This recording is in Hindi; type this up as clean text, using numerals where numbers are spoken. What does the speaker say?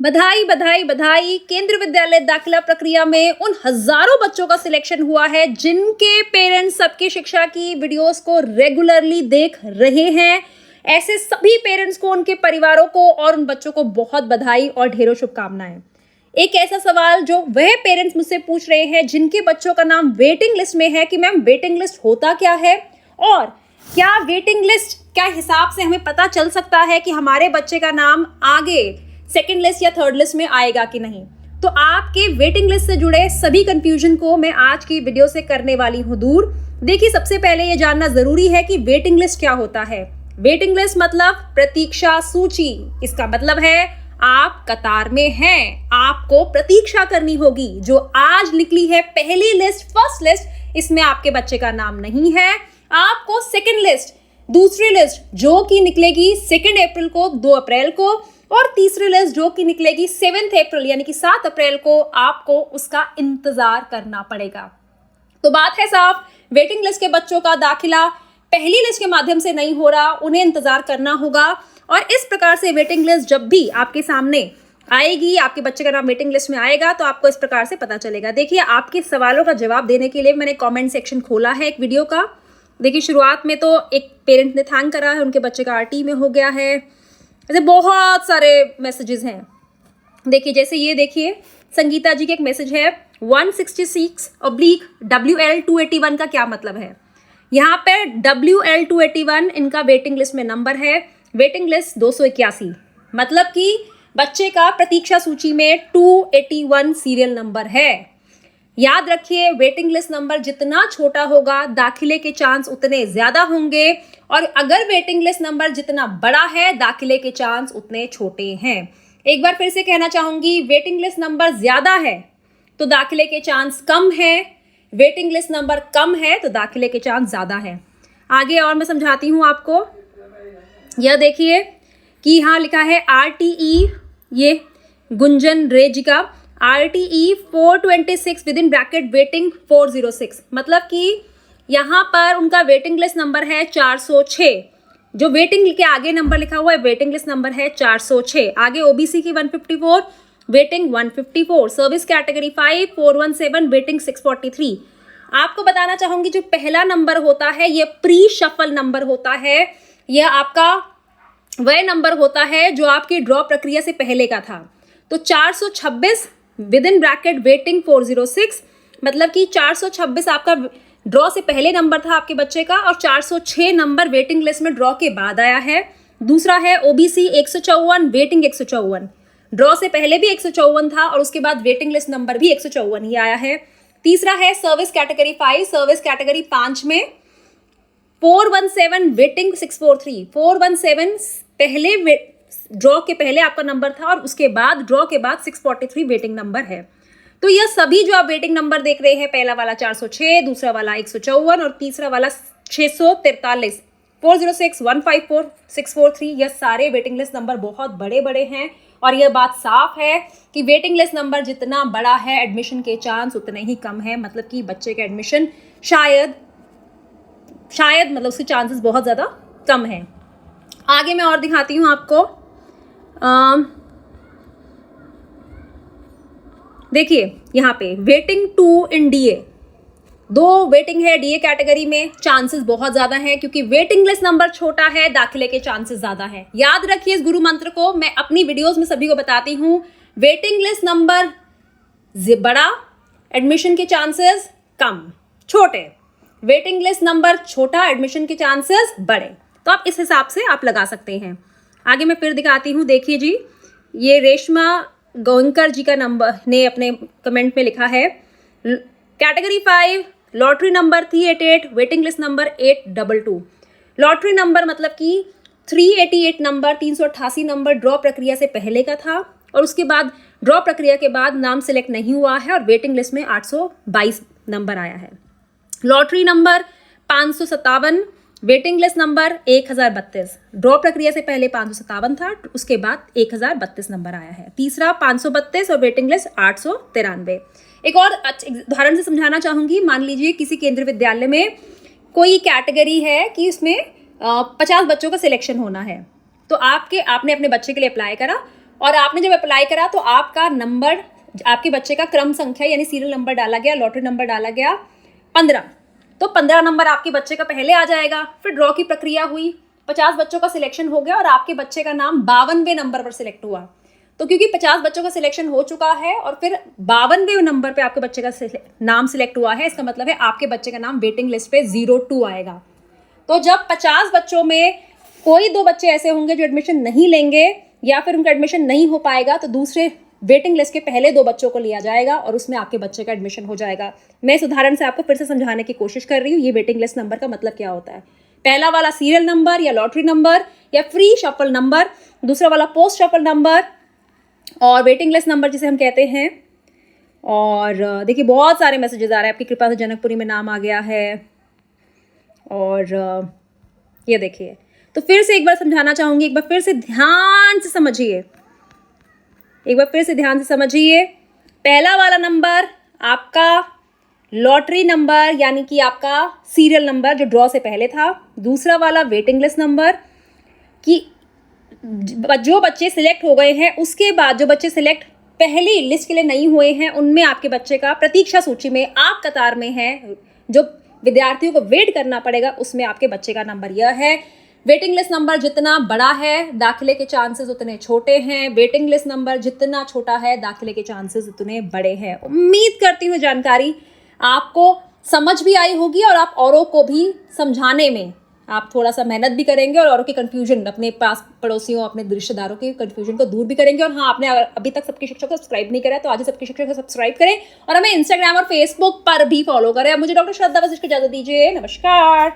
बधाई बधाई बधाई। केंद्रीय विद्यालय दाखिला प्रक्रिया में उन हजारों बच्चों का सिलेक्शन हुआ है जिनके पेरेंट्स सबकी शिक्षा की वीडियोस को रेगुलरली देख रहे हैं। ऐसे सभी पेरेंट्स को, उनके परिवारों को और उन बच्चों को बहुत बधाई और ढेरों शुभकामनाएं। एक ऐसा सवाल जो वह पेरेंट्स मुझसे पूछ रहे हैं जिनके बच्चों का नाम वेटिंग लिस्ट में है कि मैम वेटिंग लिस्ट होता क्या है और क्या वेटिंग लिस्ट क्या हिसाब से हमें पता चल सकता है कि हमारे बच्चे का नाम आगे सेकंड लिस्ट या थर्ड लिस्ट में आएगा कि नहीं। तो आपके वेटिंग लिस्ट से जुड़े सभी कंफ्यूजन को मैं आज की वीडियो से करने वाली हूं दूर। देखिए, सबसे पहले ये जानना जरूरी है कि वेटिंग लिस्ट क्या होता है। वेटिंग लिस्ट मतलब प्रतीक्षा सूची। इसका मतलब है आप कतार में हैं, आपको प्रतीक्षा करनी होगी। जो आज निकली है पहली लिस्ट, फर्स्ट लिस्ट, इसमें आपके बच्चे का नाम नहीं है। आपको सेकंड लिस्ट, दूसरी लिस्ट जो कि निकलेगी 2 अप्रैल को, 2 अप्रैल को, और तीसरी लिस्ट जो कि निकलेगी 7 अप्रैल यानी कि 7 अप्रैल को, आपको उसका इंतजार करना पड़ेगा। तो बात है साफ, वेटिंग लिस्ट के बच्चों का दाखिला पहली लिस्ट के माध्यम से नहीं हो रहा, उन्हें इंतजार करना होगा। और इस प्रकार से वेटिंग लिस्ट जब भी आपके सामने आएगी, आपके बच्चे का नाम वेटिंग लिस्ट में आएगा, तो आपको इस प्रकार से पता चलेगा। देखिए, आपके सवालों का जवाब देने के लिए मैंने कॉमेंट सेक्शन खोला है एक वीडियो का। देखिए, शुरुआत में तो एक पेरेंट ने थैंक करा है, उनके बच्चे का आरटी में हो गया है। ऐसे बहुत सारे मैसेजेस हैं। देखिए, जैसे ये देखिए, संगीता जी के एक मैसेज है 166/WL281 का क्या मतलब है। यहाँ पे WL281 इनका वेटिंग लिस्ट में नंबर है, वेटिंग लिस्ट 281, मतलब कि बच्चे का प्रतीक्षा सूची में 281 सीरियल नंबर है। याद रखिए, वेटिंग लिस्ट नंबर जितना छोटा होगा दाखिले के चांस उतने ज्यादा होंगे, और अगर वेटिंग लिस्ट नंबर जितना बड़ा है दाखिले के चांस उतने छोटे हैं। एक बार फिर से कहना चाहूंगी, वेटिंग लिस्ट नंबर ज्यादा है तो दाखिले के चांस कम है, वेटिंग लिस्ट नंबर कम है तो दाखिले के चांस ज्यादा है। आगे और मैं समझाती हूं आपको। यह देखिए कि यहाँ लिखा है RTE, ये गुंजन रे जी का RTE 426 with in bracket waiting 406, मतलब कि यहाँ पर उनका वेटिंग लिस्ट नंबर है 406। जो वेटिंग के आगे नंबर लिखा हुआ है वेटिंग लिस्ट नंबर है 406। आगे OBC की 154, वेटिंग 154, सर्विस कैटेगरी 5 417, वेटिंग 643। आपको बताना चाहूंगी, जो पहला नंबर होता है यह प्री शफल नंबर होता है। यह आपका वह नंबर होता है जो आपकी ड्रॉ प्रक्रिया से पहले का था। तो 426 विद इन ब्रैकेट वेटिंग 406, मतलब कि 426 आपका ड्रॉ से पहले नंबर था आपके बच्चे का, और 406 नंबर वेटिंग लिस्ट में ड्रॉ के बाद आया है। दूसरा है OBC 154, वेटिंग 154। ड्रॉ से पहले भी 154 था और उसके बाद वेटिंग लिस्ट नंबर भी 154 ही आया है। तीसरा है सर्विस कैटेगरी 5, सर्विस कैटेगरी 5 में 417, वेटिंग 643। 417 पहले ड्रॉ के पहले आपका नंबर था और उसके बाद ड्रॉ के बाद 643 वेटिंग नंबर है। तो यह सभी जो आप वेटिंग नंबर देख रहे हैं, पहला वाला 406, दूसरा वाला 154 और तीसरा वाला 643, 406, 154, 643, यह सारे वेटिंग लिस्ट नंबर बहुत बड़े बड़े हैं। और यह बात साफ है कि वेटिंग लिस्ट नंबर जितना बड़ा है एडमिशन के चांस उतने ही कम है, मतलब कि बच्चे का एडमिशन शायद मतलब उसके चांसेस बहुत ज़्यादा कम हैं। आगे मैं और दिखाती हूँ आपको। देखिए, यहाँ पे वेटिंग 2 इन DA, 2 वेटिंग है DA कैटेगरी में, चांसेस बहुत ज्यादा हैं क्योंकि वेटिंग लिस्ट नंबर छोटा है, दाखिले के चांसेस ज्यादा है। याद रखिए इस गुरु मंत्र को, मैं अपनी वीडियोस में सभी को बताती हूँ। वेटिंग लिस्ट नंबर बड़ा, एडमिशन के चांसेस कम, छोटे। वेटिंग लिस्ट नंबर छोटा, एडमिशन के चांसेस बड़े। तो आप इस हिसाब से आप लगा सकते हैं। आगे मैं फिर दिखाती हूँ। देखिए जी, ये रेशमा गोयनकर जी का नंबर ने अपने कमेंट में लिखा है category 5, lottery number 388, waiting list number 822। Lottery number मतलब कि 388 नंबर, 388 नंबर ड्रॉ प्रक्रिया से पहले का था और उसके बाद ड्रॉ प्रक्रिया के बाद नाम सिलेक्ट नहीं हुआ है और वेटिंग लिस्ट में 822 नंबर आया है। Lottery number 557, waiting list number 1032। Draw प्रक्रिया से पहले 557 था, उसके बाद 1032 नंबर आया है। तीसरा 532 और वेटिंग लिस्ट 893। एक और उदाहरण से समझाना चाहूंगी। मान लीजिए किसी केंद्रीय विद्यालय में कोई कैटेगरी है कि उसमें 50 बच्चों का सिलेक्शन होना है, तो आपने अपने बच्चे के लिए अप्लाई करा और आपने जब अप्लाई करा तो आपका नंबर, आपके बच्चे का क्रम संख्या यानी सीरियल नंबर डाला गया, लॉटरी नंबर डाला गया 15, तो 15 नंबर आपके बच्चे का पहले आ जाएगा। फिर ड्रॉ की प्रक्रिया हुई, 50 बच्चों का सिलेक्शन हो गया और आपके बच्चे का नाम 52वें नंबर पर सिलेक्ट हुआ। तो क्योंकि 50 बच्चों का सिलेक्शन हो चुका है और फिर 52वें नंबर पे आपके बच्चे का नाम सिलेक्ट हुआ है, इसका मतलब है आपके बच्चे का नाम वेटिंग लिस्ट पे 02 आएगा। तो जब 50 बच्चों में कोई 2 बच्चे ऐसे होंगे जो एडमिशन नहीं लेंगे या फिर उनका एडमिशन नहीं हो पाएगा, तो दूसरे वेटिंग लिस्ट के पहले 2 बच्चों को लिया जाएगा और उसमें आपके बच्चे का एडमिशन हो जाएगा। मैं इस उदाहरण से आपको फिर से समझाने की कोशिश कर रही हूँ, ये वेटिंग लिस्ट नंबर का मतलब क्या होता है। पहला वाला सीरियल नंबर या लॉटरी नंबर या फ्री शफल नंबर, दूसरा वाला पोस्ट शफल नंबर और वेटिंग लिस्ट नंबर जिसे हम कहते हैं। और देखिए बहुत सारे मैसेजेस आ रहे हैं, आपकी कृपा से जनकपुरी में नाम आ गया है। और ये देखिए, तो फिर से एक बार समझाना चाहूँगी, एक बार फिर से ध्यान से समझिए, एक बार फिर से ध्यान से समझिए। पहला वाला नंबर आपका लॉटरी नंबर यानी कि आपका सीरियल नंबर जो ड्रॉ से पहले था। दूसरा वाला वेटिंग लिस्ट नंबर कि जो बच्चे सिलेक्ट हो गए हैं उसके बाद जो बच्चे सिलेक्ट पहली लिस्ट के लिए नहीं हुए हैं उनमें आपके बच्चे का प्रतीक्षा सूची में आप कतार में हैं, जो विद्यार्थियों को वेट करना पड़ेगा, उसमें आपके बच्चे का नंबर यह है। वेटिंग लिस्ट नंबर जितना बड़ा है दाखिले के चांसेस उतने छोटे हैं, वेटिंग लिस्ट नंबर जितना छोटा है दाखिले के चांसेस उतने बड़े हैं। उम्मीद करती हूँ जानकारी आपको समझ भी आई होगी और आप औरों को भी समझाने में आप थोड़ा सा मेहनत भी करेंगे और औरों के कन्फ्यूजन, अपने पास पड़ोसियों, अपने रिश्तेदारों के कन्फ्यूजन को दूर भी करेंगे। और हाँ, आपने अभी तक सबकी शिक्षा को सब्सक्राइब नहीं करा तो आज ही सबकी शिक्षा को सब्सक्राइब करें और हमें इंस्टाग्राम और फेसबुक पर भी फॉलो करें। अब मुझे डॉक्टर श्रद्धा वशिष्ठ को इजाजत दीजिए। नमस्कार।